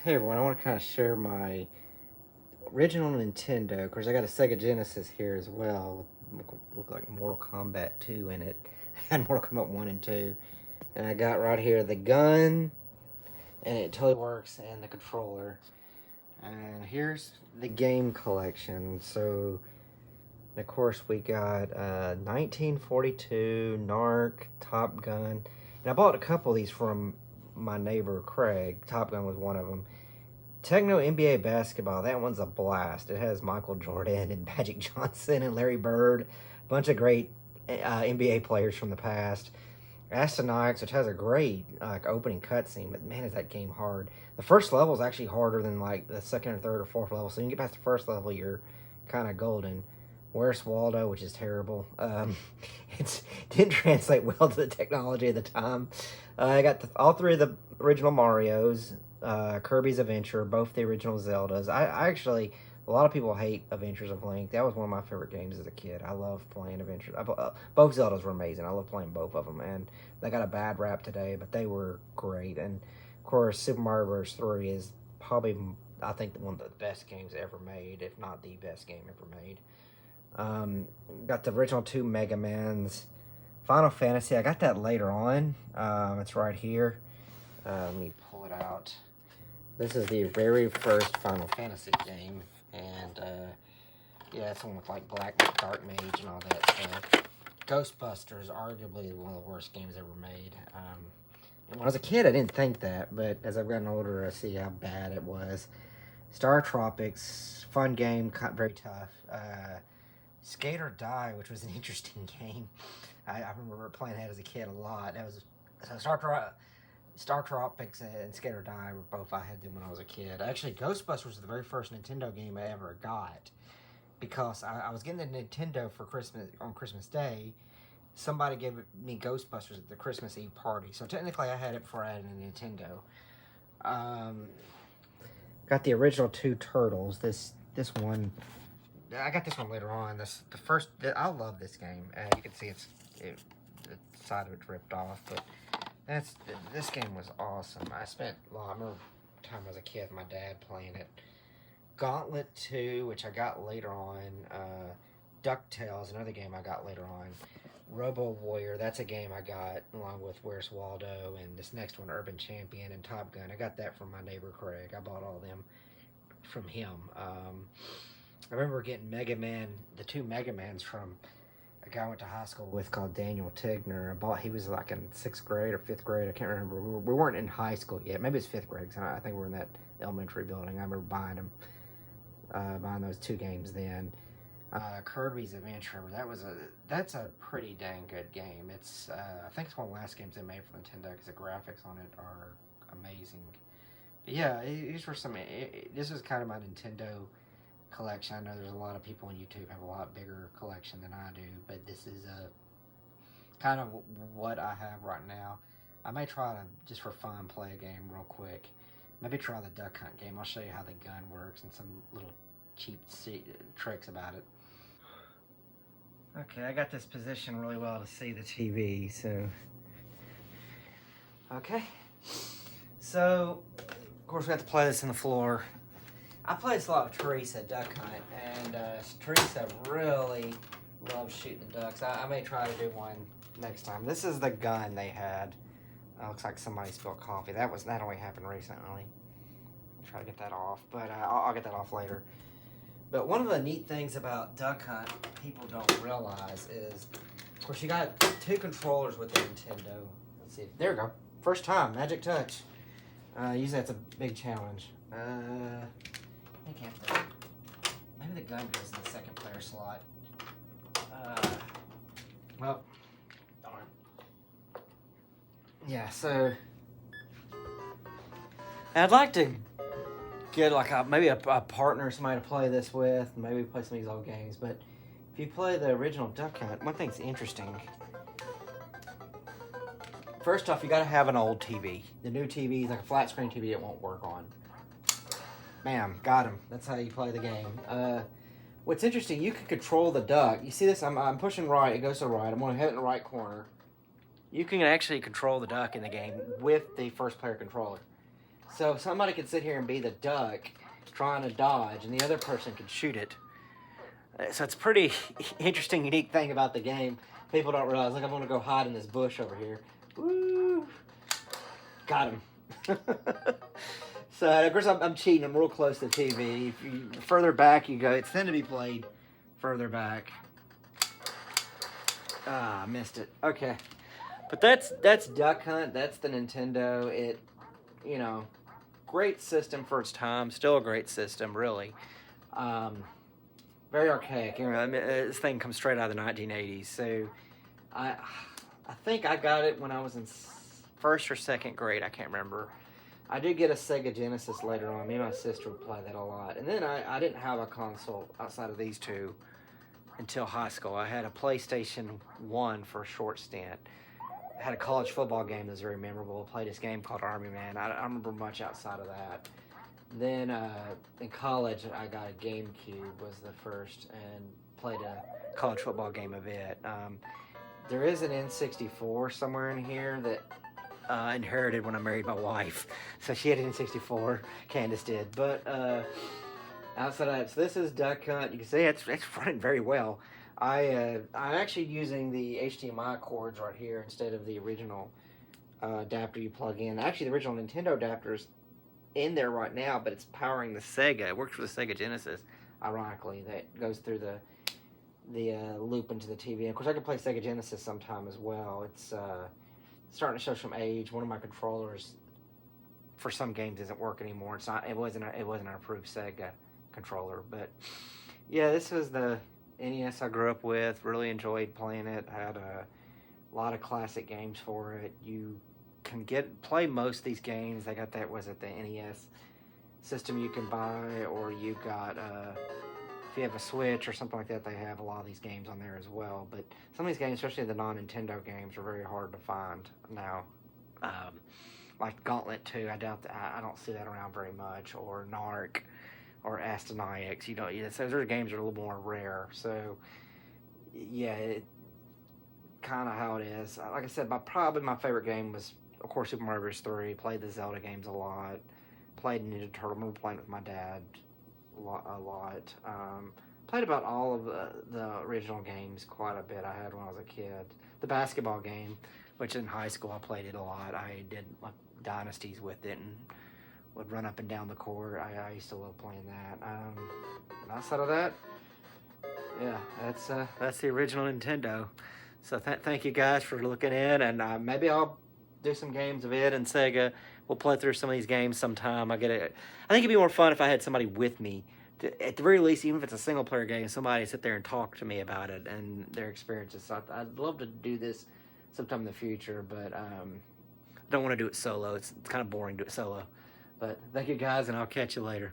Hey everyone, I want to kind of share my original Nintendo. Of course, I got a Sega Genesis here as well. Look like Mortal Kombat 2 in it. And Mortal Kombat 1 and 2. And I got right here the gun, and it totally works, and the controller. And here's the game collection. So, of course, we got 1942, Narc, Top Gun. And I bought a couple of these from my neighbor Craig. Top Gun was one of them. Techno NBA basketball, that one's a blast. It has Michael Jordan and Magic Johnson and Larry Bird, a bunch of great NBA players from the past. Astronauts, which has a great opening cutscene, but man, is that game hard. The first level is actually harder than like the second or third or fourth level, so you can get past the first level, you're kind of golden. Where's Waldo, which is terrible. It didn't translate well to the technology at the time. I got all three of the original Marios. Kirby's Adventure, both the original Zeldas. I actually, a lot of people hate Adventures of Link. That was one of my favorite games as a kid. I love playing Adventures. Both Zeldas were amazing. I love playing both of them, and they got a bad rap today, but they were great. And of course, Super Mario Bros. 3 is probably, I think, one of the best games ever made, if not the best game ever made. Got the original two Mega Mans. Final Fantasy, I got that later on. It's right here. Let me pull it out. This is the very first Final Fantasy game, and yeah, it's one with like Black Dark Mage and all that stuff. Ghostbusters, arguably one of the worst games ever made. And when I was a kid, I didn't think that, but as I've gotten older, I see how bad it was. Star Tropics, fun game, very tough. Skate or Die, which was an interesting game. I remember playing that as a kid a lot. That was Star Tropics and Skate or Die were both, I had them when I was a kid. Actually, Ghostbusters was the very first Nintendo game I ever got, because I was getting the Nintendo for Christmas on Christmas Day. Somebody gave me Ghostbusters at the Christmas Eve party, so technically I had it before I had a Nintendo. Got the original two Turtles. This one, I got this one later on. I love this game. You can see the side of it ripped off, but this game was awesome. I spent a lot of time as a kid with my dad playing it. Gauntlet 2, which I got later on. DuckTales, another game I got later on. Robo Warrior, that's a game I got along with Where's Waldo, and this next one, Urban Champion and Top Gun. I got that from my neighbor Craig. I bought all of them from him. I remember getting Mega Man, the two Mega Mans from a guy I went to high school with called Daniel Tigner. He was like in 6th grade or 5th grade. I can't remember. We weren't in high school yet. Maybe it's 5th grade. I think we were in that elementary building. I remember buying those two games then. Kirby's Adventure. That's a pretty dang good game. It's I think it's one of the last games they made for Nintendo because the graphics on it are amazing. But yeah, these were this is kind of my Nintendo collection. I know there's a lot of people on YouTube have a lot bigger collection than I do, but this is kind of what I have right now. I may try to, just for fun, play a game real quick. Maybe try the Duck Hunt game. I'll show you how the gun works and some little cheap tricks about it. Okay, I got this position really well to see the TV, so... Okay. So, of course we have to play this on the floor. I play this a lot with Teresa Duck Hunt, and Teresa really loves shooting the ducks. I may try to do one next time. This is the gun they had. Looks like somebody spilled coffee. That only happened recently. Try to get that off, but I'll get that off later. But one of the neat things about Duck Hunt people don't realize is, of course, you got two controllers with the Nintendo. Let's see. There we go. First time, Magic Touch. Usually that's a big challenge. I think maybe the gun goes in the second player slot. Well, darn. Yeah, so I'd like to get like maybe a partner, somebody to play this with, maybe play some of these old games. But if you play the original Duck Hunt, one thing's interesting. First off, you got to have an old TV. The new TV, like a flat screen TV, it won't work on. Bam, got him. That's how you play the game. What's interesting, you can control the duck. You see this? I'm pushing right. It goes to right. I'm going to hit it in the right corner. You can actually control the duck in the game with the first player controller. So somebody could sit here and be the duck trying to dodge, and the other person could shoot it. So it's a pretty interesting, unique thing about the game. People don't realize. Like, I'm going to go hide in this bush over here. Woo! Got him. So, of course, I'm cheating. I'm real close to the TV. If you further back you go, it's then to be played further back. Ah, I missed it. Okay. But that's Duck Hunt. That's the Nintendo. It, you know, great system for its time. Still a great system, really. Very archaic. You know, I mean, this thing comes straight out of the 1980s. So I think I got it when I was in first or second grade. I can't remember. I did get a Sega Genesis later on. Me and my sister would play that a lot. And then I didn't have a console outside of these two until high school. I had a PlayStation 1 for a short stint. I had a college football game that was very memorable. I played this game called Army Man. I don't remember much outside of that. Then in college, I got a GameCube, was the first, and played a college football game of it. There is an N64 somewhere in here that I inherited when I married my wife. So she had an N64, Candace did. But outside of that, so this is Duck Hunt. You can see it's running very well. I'm actually using the HDMI cords right here instead of the original adapter you plug in. Actually, the original Nintendo adapter's in there right now, but it's powering the Sega. It works for the Sega Genesis, ironically. That goes through the loop into the TV. And of course, I can play Sega Genesis sometime as well. It's starting to show some age. One of my controllers for some games doesn't work anymore. It wasn't an approved Sega controller, but yeah, this was the NES I grew up with. Really enjoyed playing it. Had a lot of classic games for it. You can play most of these games. They got that, was it the NES system you can buy, or you got if you have a Switch or something like that, they have a lot of these games on there as well. But some of these games, especially the non-Nintendo games, are very hard to find now. Like Gauntlet 2, I doubt that, I don't see that around very much, or Narc, or Astronix. You know, those are games that are a little more rare. So yeah, it kind of how it is. Like I said, probably my favorite game was, of course, Super Mario Bros. 3. Played the Zelda games a lot. Played Ninja Turtle. I remember playing with my dad a lot. Played about all of the original games quite a bit I had when I was a kid. The basketball game, which in high school I played it a lot. I did like dynasties with it and would run up and down the court. I used to love playing that. Outside of that, yeah, that's the original Nintendo. So thank you guys for looking in, and maybe I'll do some games of it and Sega. We'll play through some of these games sometime. I think it'd be more fun if I had somebody with me. At the very least, even if it's a single-player game, somebody sit there and talk to me about it and their experiences. So I'd love to do this sometime in the future, but I don't want to do it solo. It's kind of boring to do it solo. But thank you guys, and I'll catch you later.